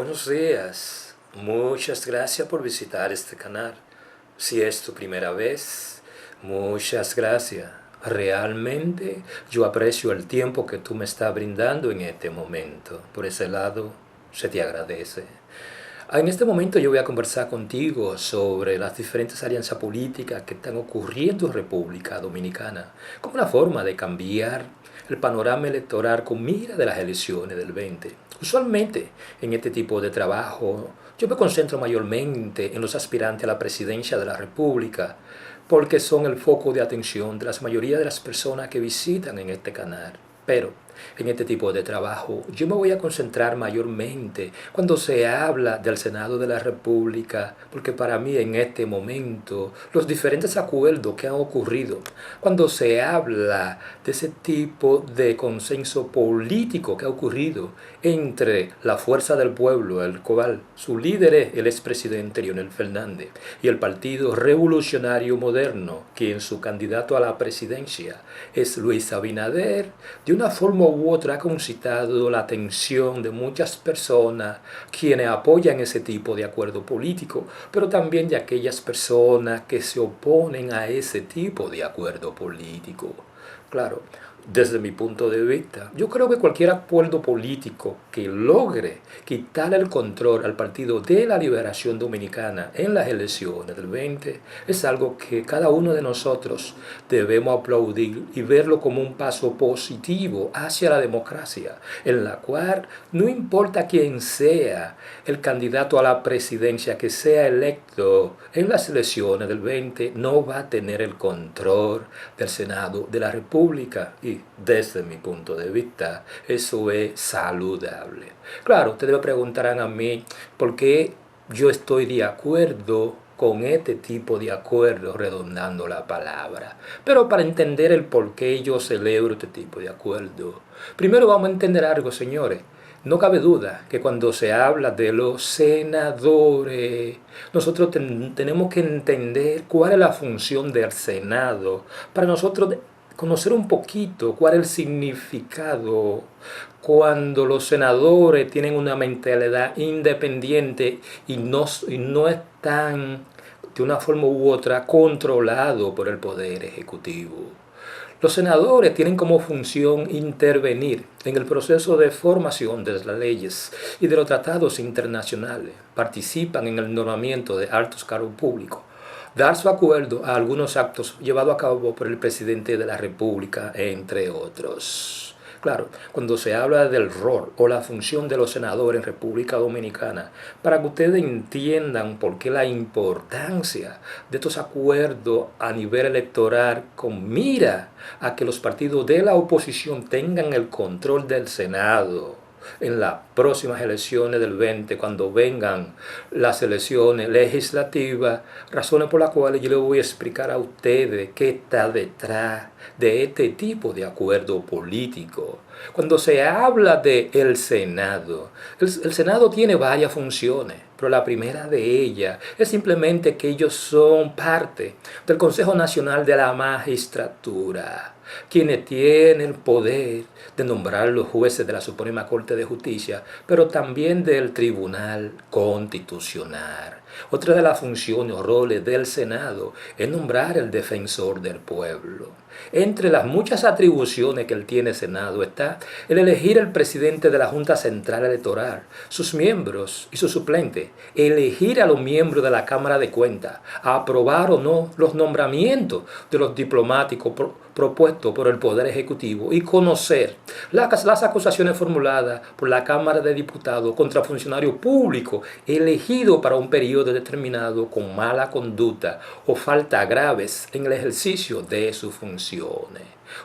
Buenos días, muchas gracias por visitar este canal. Si es tu primera vez, muchas gracias. Realmente yo aprecio el tiempo que tú me estás brindando en este momento. Por ese lado, se te agradece. En este momento yo voy a conversar contigo sobre las diferentes alianzas políticas que están ocurriendo en República Dominicana como una forma de cambiar el panorama electoral con mira de las elecciones del 20. Usualmente en este tipo de trabajo yo me concentro mayormente en los aspirantes a la presidencia de la República porque son el foco de atención de la mayoría de las personas que visitan en este canal. Pero en este tipo de trabajo yo me voy a concentrar mayormente cuando se habla del Senado de la República, porque para mí en este momento los diferentes acuerdos que han ocurrido, cuando se habla de ese tipo de consenso político que ha ocurrido entre la Fuerza del Pueblo, el cual su líder es el expresidente Leonel Fernández, y el Partido Revolucionario Moderno, quien su candidato a la presidencia es Luis Abinader, de una forma u otra ha concitado la atención de muchas personas quienes apoyan ese tipo de acuerdo político, pero también de aquellas personas que se oponen a ese tipo de acuerdo político. Claro, desde mi punto de vista, yo creo que cualquier acuerdo político que logre quitar el control al Partido de la Liberación Dominicana en las elecciones del 20 es algo que cada uno de nosotros debemos aplaudir y verlo como un paso positivo hacia la democracia, en la cual no importa quién sea el candidato a la presidencia que sea electo en las elecciones del 20, no va a tener el control del Senado de la República. Y desde mi punto de vista, eso es saludable. Claro, ustedes me preguntarán a mí por qué yo estoy de acuerdo con este tipo de acuerdo, redondando la palabra. Pero para entender el por qué yo celebro este tipo de acuerdo, primero vamos a entender algo, señores. No cabe duda que cuando se habla de los senadores, nosotros tenemos que entender cuál es la función del Senado para nosotros conocer un poquito cuál es el significado cuando los senadores tienen una mentalidad independiente y no están de una forma u otra controlados por el Poder Ejecutivo. Los senadores tienen como función intervenir en el proceso de formación de las leyes y de los tratados internacionales. Participan en el nombramiento de altos cargos públicos, dar su acuerdo a algunos actos llevados a cabo por el presidente de la República, entre otros. Claro, cuando se habla del rol o la función de los senadores en República Dominicana, para que ustedes entiendan por qué la importancia de estos acuerdos a nivel electoral con mira a que los partidos de la oposición tengan el control del Senado en las próximas elecciones del 20, cuando vengan las elecciones legislativas, razones por las cuales yo les voy a explicar a ustedes qué está detrás de este tipo de acuerdo político. Cuando se habla del Senado, el Senado tiene varias funciones, pero la primera de ellas es simplemente que ellos son parte del Consejo Nacional de la Magistratura, quienes tienen el poder de nombrar los jueces de la Suprema Corte de Justicia, pero también del Tribunal Constitucional. Otra de las funciones o roles del Senado es nombrar el defensor del pueblo. Entre las muchas atribuciones que él tiene Senado está el elegir el presidente de la Junta Central Electoral, sus miembros y sus suplentes, elegir a los miembros de la Cámara de Cuentas, aprobar o no los nombramientos de los diplomáticos propuestos por el Poder Ejecutivo y conocer las acusaciones formuladas por la Cámara de Diputados contra funcionarios públicos elegidos para un periodo determinado con mala conducta o faltas graves en el ejercicio de sus funciones.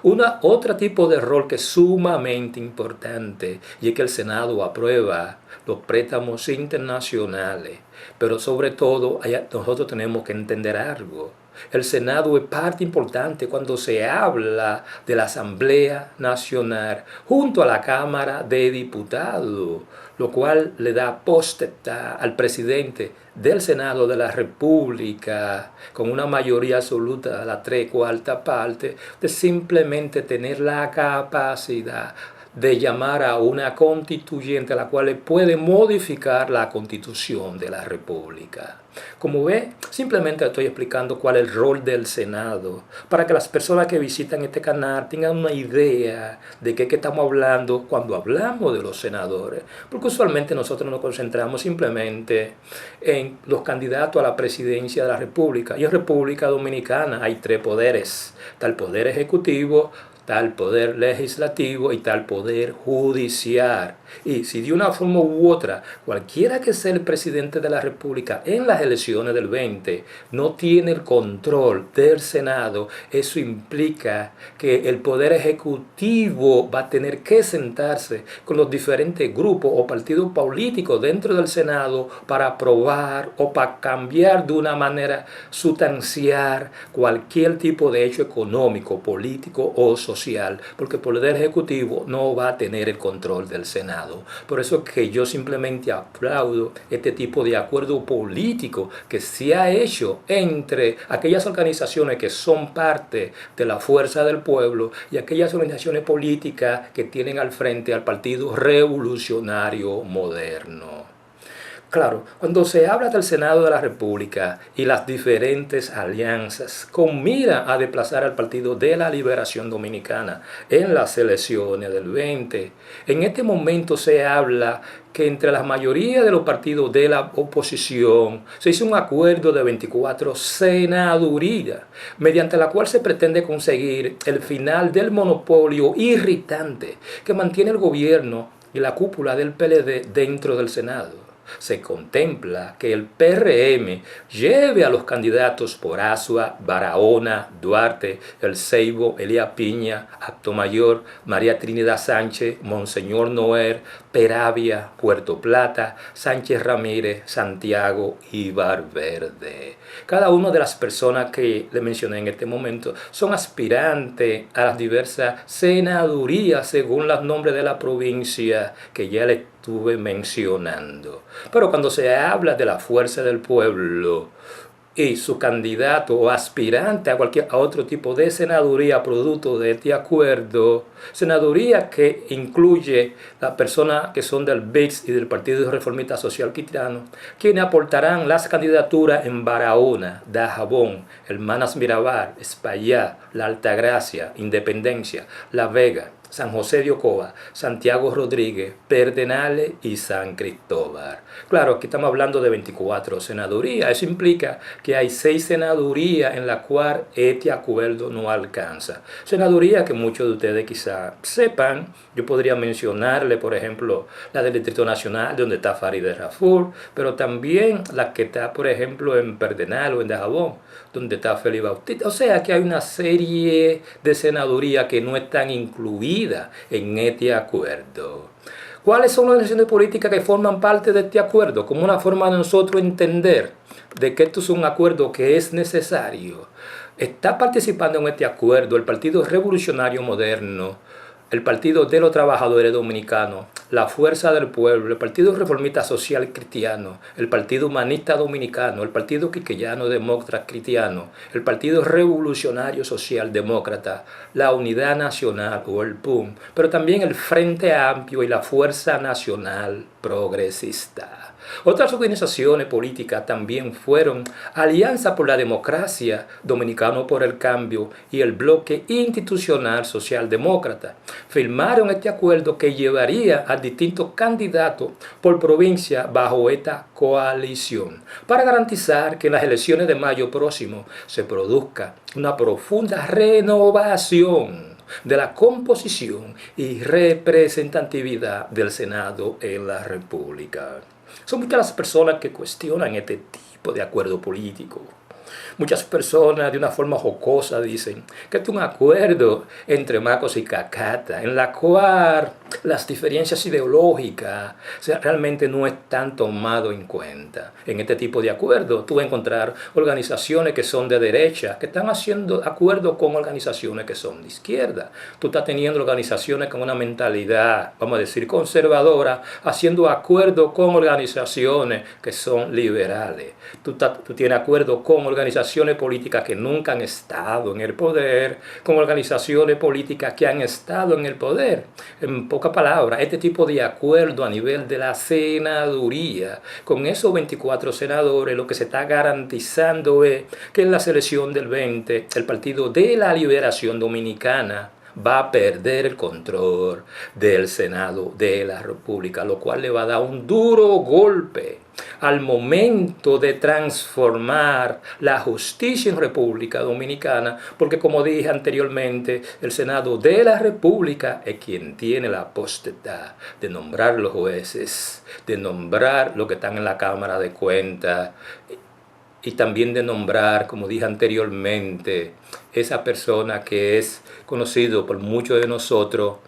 Otro tipo de rol que es sumamente importante y es que el Senado aprueba los préstamos internacionales, pero sobre todo nosotros tenemos que entender algo. El Senado es parte importante cuando se habla de la Asamblea Nacional junto a la Cámara de Diputados, lo cual le da potestad al presidente del Senado de la República, con una mayoría absoluta de la 3/4 parte, de simplemente tener la capacidad de llamar a una constituyente la cual puede modificar la constitución de la República. Como ve, simplemente estoy explicando cuál es el rol del Senado, para que las personas que visitan este canal tengan una idea de qué estamos hablando cuando hablamos de los senadores. Porque usualmente nosotros nos concentramos simplemente en los candidatos a la presidencia de la República. Y en República Dominicana hay 3 poderes. Está el poder ejecutivo, tal poder legislativo y tal poder judicial. Y si de una forma u otra, cualquiera que sea el presidente de la República en las elecciones del 20 no tiene el control del Senado, eso implica que el poder ejecutivo va a tener que sentarse con los diferentes grupos o partidos políticos dentro del Senado para aprobar o para cambiar de una manera sustancial cualquier tipo de hecho económico, político o social, porque el poder ejecutivo no va a tener el control del Senado. Por eso que yo simplemente aplaudo este tipo de acuerdo político que se ha hecho entre aquellas organizaciones que son parte de la fuerza del pueblo y aquellas organizaciones políticas que tienen al frente al Partido Revolucionario Moderno. Claro, cuando se habla del Senado de la República y las diferentes alianzas con mira a desplazar al Partido de la Liberación Dominicana en las elecciones del 20, en este momento se habla que entre la mayoría de los partidos de la oposición se hizo un acuerdo de 24 senadurías, mediante la cual se pretende conseguir el final del monopolio irritante que mantiene el gobierno y la cúpula del PLD dentro del Senado. Se contempla que el PRM lleve a los candidatos por Azua, Barahona, Duarte, El Ceibo, Elías Piña, Actomayor, María Trinidad Sánchez, Monseñor Noel, Peravia, Puerto Plata, Sánchez Ramírez, Santiago y Valverde. Cada una de las personas que le mencioné en este momento son aspirantes a las diversas senadurías según los nombres de la provincia que ya le estuve mencionando. Pero cuando se habla de la fuerza del pueblo y su candidato o aspirante a otro tipo de senaduría producto de este acuerdo, senaduría que incluye las personas que son del BIX y del Partido Reformista Social Cristiano, quienes aportarán las candidaturas en Barahona, Dajabón, Hermanas Mirabal, Espaillá, La Altagracia, Independencia, La Vega, San José de Ocoa, Santiago Rodríguez, Pedernales y San Cristóbal. Claro, aquí estamos hablando de 24 senadurías. Eso implica que hay 6 senadurías en las cuales este acuerdo no alcanza. Senadurías que muchos de ustedes quizás sepan. Yo podría mencionarle, por ejemplo, la del Distrito Nacional, donde está Farideh Raful, pero también la que está, por ejemplo, en Pedernales o en Dajabón, donde está Félix Bautista. O sea que hay una serie de senadurías que no están incluidas en este acuerdo. ¿Cuáles son las organizaciones políticas que forman parte de este acuerdo? Como una forma de nosotros entender de que esto es un acuerdo que es necesario. Está participando en este acuerdo el Partido Revolucionario Moderno, el Partido de los Trabajadores Dominicanos, la Fuerza del Pueblo, el Partido Reformista Social Cristiano, el Partido Humanista Dominicano, el Partido Quiqueyano Demócrata Cristiano, el Partido Revolucionario Social Demócrata, la Unidad Nacional o el PUM, pero también el Frente Amplio y la Fuerza Nacional Progresista. Otras organizaciones políticas también fueron Alianza por la Democracia, Dominicano por el Cambio y el Bloque Institucional Socialdemócrata. Firmaron este acuerdo que llevaría a distintos candidatos por provincia bajo esta coalición, para garantizar que en las elecciones de mayo próximo se produzca una profunda renovación de la composición y representatividad del Senado en la República. Son muchas las personas que cuestionan este tipo de acuerdo político. Muchas personas de una forma jocosa dicen que es un acuerdo entre Macos y Cacata, en la cual las diferencias ideológicas realmente no están tomadas en cuenta. En este tipo de acuerdos tú vas a encontrar organizaciones que son de derecha, que están haciendo acuerdos con organizaciones que son de izquierda. Tú estás teniendo organizaciones con una mentalidad, vamos a decir, conservadora, haciendo acuerdos con organizaciones que son liberales. Tú tienes acuerdos con organizaciones organizaciones políticas que nunca han estado en el poder, con organizaciones políticas que han estado en el poder. En pocas palabras, este tipo de acuerdo a nivel de la senaduría, con esos 24 senadores, lo que se está garantizando es que en la elección del 20, el Partido de la Liberación Dominicana va a perder el control del Senado de la República, lo cual le va a dar un duro golpe al momento de transformar la justicia en República Dominicana, porque como dije anteriormente, el Senado de la República es quien tiene la potestad de nombrar los jueces, de nombrar los que están en la Cámara de Cuentas, y también de nombrar, como dije anteriormente, esa persona que es conocido por muchos de nosotros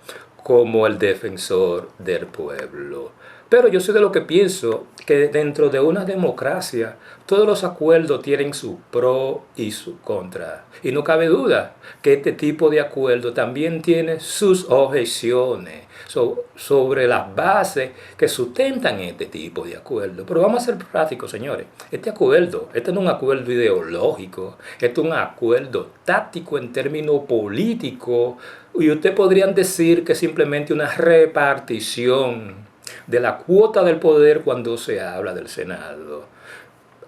como el defensor del pueblo. Pero yo soy de lo que pienso que dentro de una democracia todos los acuerdos tienen su pro y su contra. Y no cabe duda que este tipo de acuerdo también tiene sus objeciones sobre las bases que sustentan este tipo de acuerdo. Pero vamos a ser prácticos, señores. Este no es un acuerdo ideológico, este es un acuerdo táctico en términos políticos. Y ustedes podrían decir que es simplemente una repartición de la cuota del poder cuando se habla del Senado.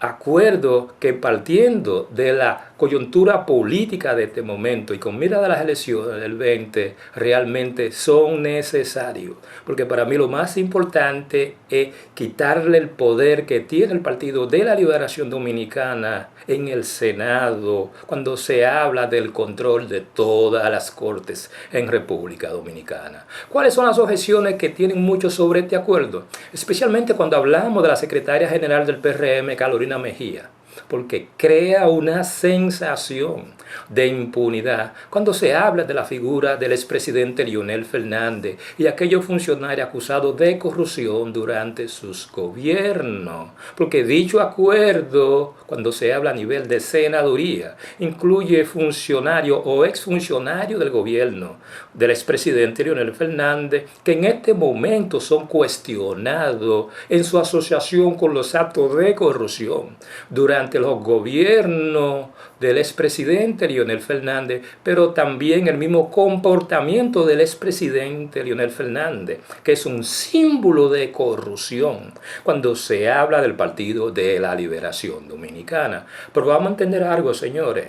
Acuerdo que partiendo de la coyuntura política de este momento y con mira de las elecciones del 20 realmente son necesarios, porque para mí lo más importante es quitarle el poder que tiene el Partido de la Liberación Dominicana en el Senado cuando se habla del control de todas las cortes en República Dominicana. ¿Cuáles son las objeciones que tienen muchos sobre este acuerdo? Especialmente cuando hablamos de la secretaria general del PRM, Carolina Mejía, porque crea una sensación de impunidad cuando se habla de la figura del expresidente Leonel Fernández y aquellos funcionarios acusados de corrupción durante sus gobiernos. Porque dicho acuerdo, cuando se habla a nivel de senaduría, incluye funcionarios o exfuncionarios del gobierno del expresidente Leonel Fernández que en este momento son cuestionados en su asociación con los actos de corrupción durante los gobiernos del expresidente Leonel Fernández, pero también el mismo comportamiento del expresidente Leonel Fernández, que es un símbolo de corrupción cuando se habla del Partido de la Liberación Dominicana. Pero vamos a entender algo, señores.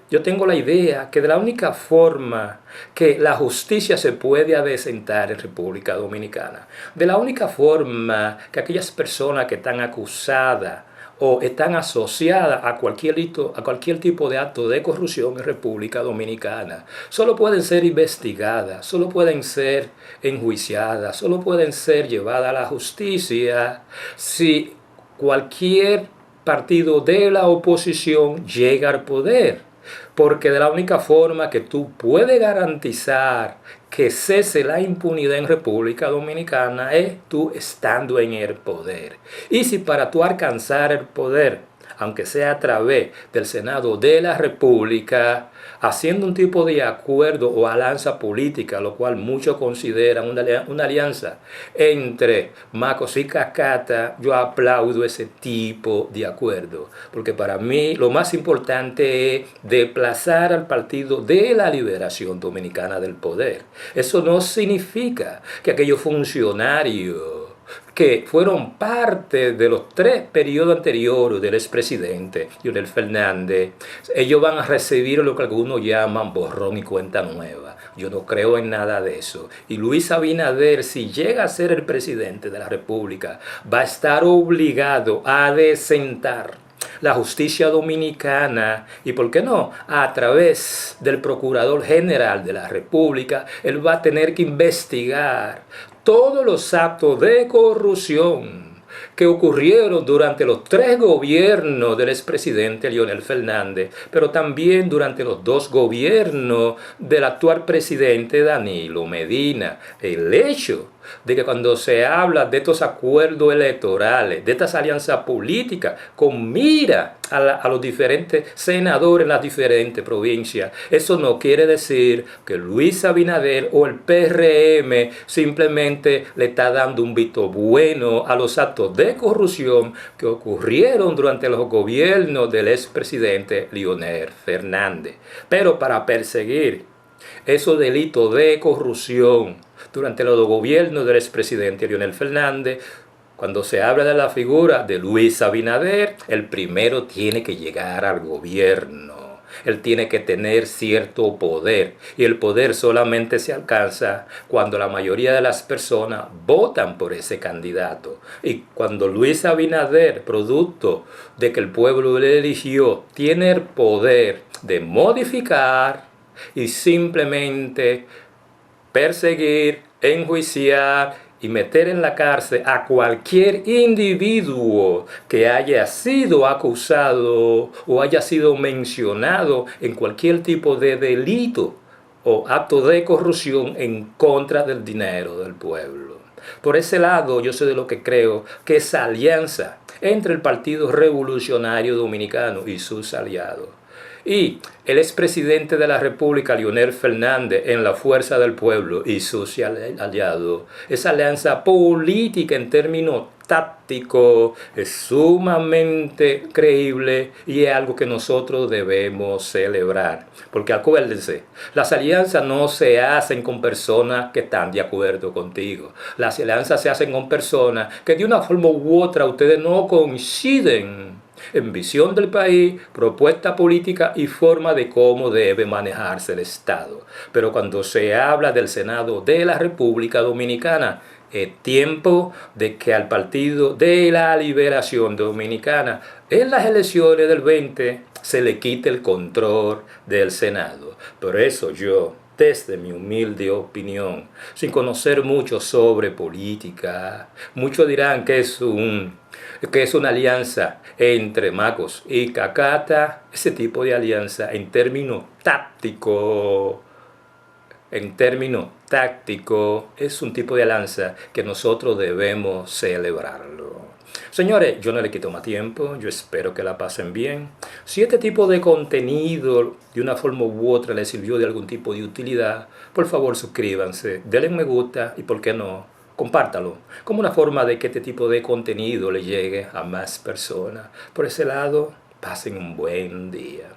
Yo tengo la idea que de la única forma que la justicia se puede adecentar en República Dominicana, de la única forma que aquellas personas que están acusadas o están asociadas a cualquier tipo de acto de corrupción en República Dominicana, solo pueden ser investigadas, solo pueden ser enjuiciadas, solo pueden ser llevadas a la justicia si cualquier partido de la oposición llega al poder. Porque de la única forma que tú puedes garantizar que cese la impunidad en República Dominicana es tú estando en el poder. Y si para tú alcanzar el poder, aunque sea a través del Senado de la República, haciendo un tipo de acuerdo o alianza política, lo cual muchos consideran una alianza entre Macos y Cacata, yo aplaudo ese tipo de acuerdo, porque para mí lo más importante es desplazar al Partido de la Liberación Dominicana del poder. Eso no significa que aquellos funcionarios que fueron parte de los 3 periodos anteriores del expresidente Leonel Fernández, ellos van a recibir lo que algunos llaman borrón y cuenta nueva. Yo no creo en nada de eso. Y Luis Abinader, si llega a ser el presidente de la República, va a estar obligado a desentar la justicia dominicana y, ¿por qué no?, a través del Procurador General de la República, él va a tener que investigar todos los actos de corrupción que ocurrieron durante los 3 gobiernos del expresidente Leonel Fernández, pero también durante los 2 gobiernos del actual presidente Danilo Medina. El hecho de que cuando se habla de estos acuerdos electorales, de estas alianzas políticas con mira a los diferentes senadores en las diferentes provincias, eso no quiere decir que Luis Abinader o el PRM simplemente le está dando un visto bueno a los actos de de corrupción que ocurrieron durante los gobiernos del expresidente Leonel Fernández. Pero para perseguir esos delitos de corrupción durante los gobiernos del expresidente Leonel Fernández, cuando se habla de la figura de Luis Abinader, el primero tiene que llegar al gobierno. Él tiene que tener cierto poder, y el poder solamente se alcanza cuando la mayoría de las personas votan por ese candidato. Y cuando Luis Abinader, producto de que el pueblo le eligió, tiene el poder de modificar y simplemente perseguir, enjuiciar y meter en la cárcel a cualquier individuo que haya sido acusado o haya sido mencionado en cualquier tipo de delito o acto de corrupción en contra del dinero del pueblo. Por ese lado, yo soy de lo que creo que esa alianza entre el Partido Revolucionario Dominicano y sus aliados y el expresidente de la República, Leonel Fernández, en la Fuerza del Pueblo y sus aliados, esa alianza política en términos tácticos es sumamente creíble y es algo que nosotros debemos celebrar. Porque acuérdense, las alianzas no se hacen con personas que están de acuerdo contigo. Las alianzas se hacen con personas que de una forma u otra ustedes no coinciden en visión del país, propuesta política y forma de cómo debe manejarse el Estado. Pero cuando se habla del Senado de la República Dominicana, es tiempo de que al Partido de la Liberación Dominicana, en las elecciones del 20, se le quite el control del Senado. Por eso yo, desde mi humilde opinión, sin conocer mucho sobre política, muchos dirán que es una alianza entre Macos y Cacata. Ese tipo de alianza en términos tácticos, es un tipo de alianza que nosotros debemos celebrarlo. Señores, yo no le quito más tiempo, yo espero que la pasen bien. Si este tipo de contenido de una forma u otra les sirvió de algún tipo de utilidad, por favor suscríbanse, denle me gusta y por qué no, compártalo, como una forma de que este tipo de contenido le llegue a más personas. Por ese lado, pasen un buen día.